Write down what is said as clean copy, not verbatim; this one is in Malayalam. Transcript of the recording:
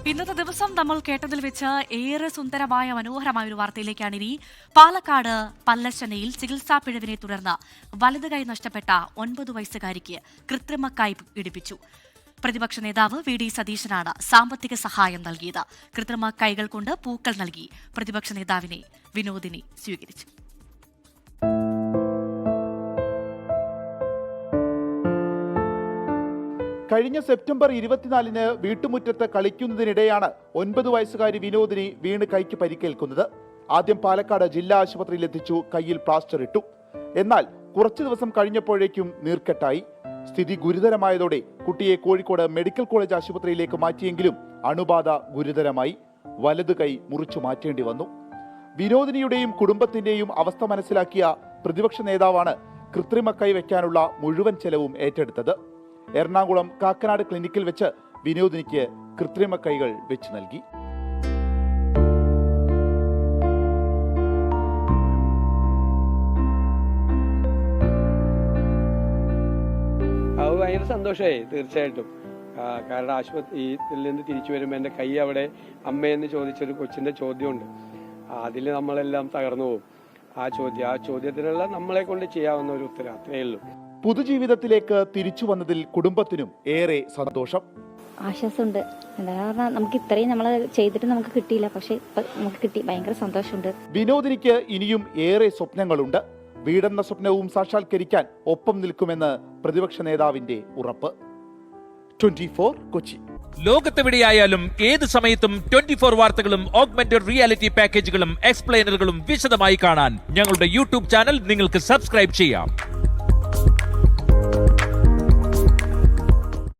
ഇന്നത്തെ ദിവസം നമ്മൾ കേട്ടതിൽ വെച്ച് ഏറെ സുന്ദരമായ മനോഹരമായ ഒരു വാർത്തയിലേക്കാണ് ഇനി. പാലക്കാട് പല്ലശ്ശനയിൽ ചികിത്സാ പിഴവിനെ തുടർന്ന് വലത് കൈ നഷ്ടപ്പെട്ട 9 വയസ്സുകാരിക്ക് കൃത്രിമ കൈ പിടിപ്പിച്ചു. പ്രതിപക്ഷ നേതാവ് വി.ഡി. സതീശനാണ് സാമ്പത്തിക സഹായം നൽകിയത്. കൃത്രിമ കൈകൾ കൊണ്ട് പൂക്കൾ നൽകി പ്രതിപക്ഷ നേതാവിനെ വിനോദിനി സ്വീകരിച്ചു. കഴിഞ്ഞ സെപ്റ്റംബർ 24-ന് വീട്ടുമുറ്റത്ത് കളിക്കുന്നതിനിടെയാണ് 9 വയസ്സുകാരി വിനോദിനി വീണ് കൈക്ക് പരിക്കേൽക്കുന്നത്. ആദ്യം പാലക്കാട് ജില്ലാ ആശുപത്രിയിൽ എത്തിച്ചു, കൈയിൽ പ്ലാസ്റ്റർ ഇട്ടു. എന്നാൽ കുറച്ചു ദിവസം കഴിഞ്ഞപ്പോഴേക്കും നീർക്കെട്ടായി. സ്ഥിതി ഗുരുതരമായതോടെ കുട്ടിയെ കോഴിക്കോട് മെഡിക്കൽ കോളേജ് ആശുപത്രിയിലേക്ക് മാറ്റിയെങ്കിലും അണുബാധ ഗുരുതരമായി. വലതു കൈ മുറിച്ചു മാറ്റേണ്ടി വന്നു. വിനോദിനിയുടെയും കുടുംബത്തിന്റെയും അവസ്ഥ മനസ്സിലാക്കിയ പ്രതിപക്ഷ നേതാവാണ് കൃത്രിമ കൈ വയ്ക്കാനുള്ള മുഴുവൻ ചെലവും ഏറ്റെടുത്തത്. എറണാകുളം കാക്കനാട് ക്ലിനിക്കിൽ വെച്ച് വിനോദിനിക്ക് കൃത്രിമ കൈകൾ വെച്ച് നൽകി. അത് ഭയങ്കര സന്തോഷമായി തീർച്ചയായിട്ടും. കാരണം ആശുപത്രിയിൽ നിന്ന് തിരിച്ചു വരുമ്പോൾ എൻ്റെ കൈ അവിടെ അമ്മയെന്ന് ചോദിച്ചൊരു കൊച്ചിൻ്റെ ചോദ്യമുണ്ട്. അതിൽ നമ്മളെല്ലാം തകർന്നു പോകും. ആ ചോദ്യത്തിനുള്ള നമ്മളെ കൊണ്ട് ചെയ്യാവുന്ന ഒരു ഉത്തരം അത്രയേ ഉള്ളൂ. പുതുജീവിതത്തിലേക്ക് തിരിച്ചു വന്നതിൽ കുടുംബത്തിനും ഏറെ സന്തോഷം. ആശ്വാസമുണ്ട്. എന്താ പറഞ്ഞാൽ നമുക്ക് ഇത്രയും നമ്മൾ ചെയ്തിട്ട് നമുക്ക് കിട്ടിയില്ല, പക്ഷെ ഇപ്പൊ നമുക്ക് കിട്ടി. ഭയങ്കര സന്തോഷമുണ്ട്. വിനോദിനിക്ക് ഇനിയും ഏറെ സ്വപ്നങ്ങളുണ്ട്. വീടെന്ന സ്വപ്നവും സാക്ഷാത്കരിക്കാൻ ഒപ്പം നിൽക്കുമെന്ന് പ്രതിപക്ഷ നേതാവിന്റെ ഉറപ്പ്. 24 കൊച്ചി. ലോകത്തെവിടെയായാലും ഏത് സമയത്തും 24 വാർത്തകളും ഓഗ്മെന്റഡ് റിയാലിറ്റി പാക്കേജുകളും എക്സ്പ്ലെയിനറുകളും വിശദമായി കാണാൻ ഞങ്ങളുടെ യൂട്യൂബ് ചാനൽ നിങ്ങൾക്ക് സബ്സ്ക്രൈബ് ചെയ്യാം.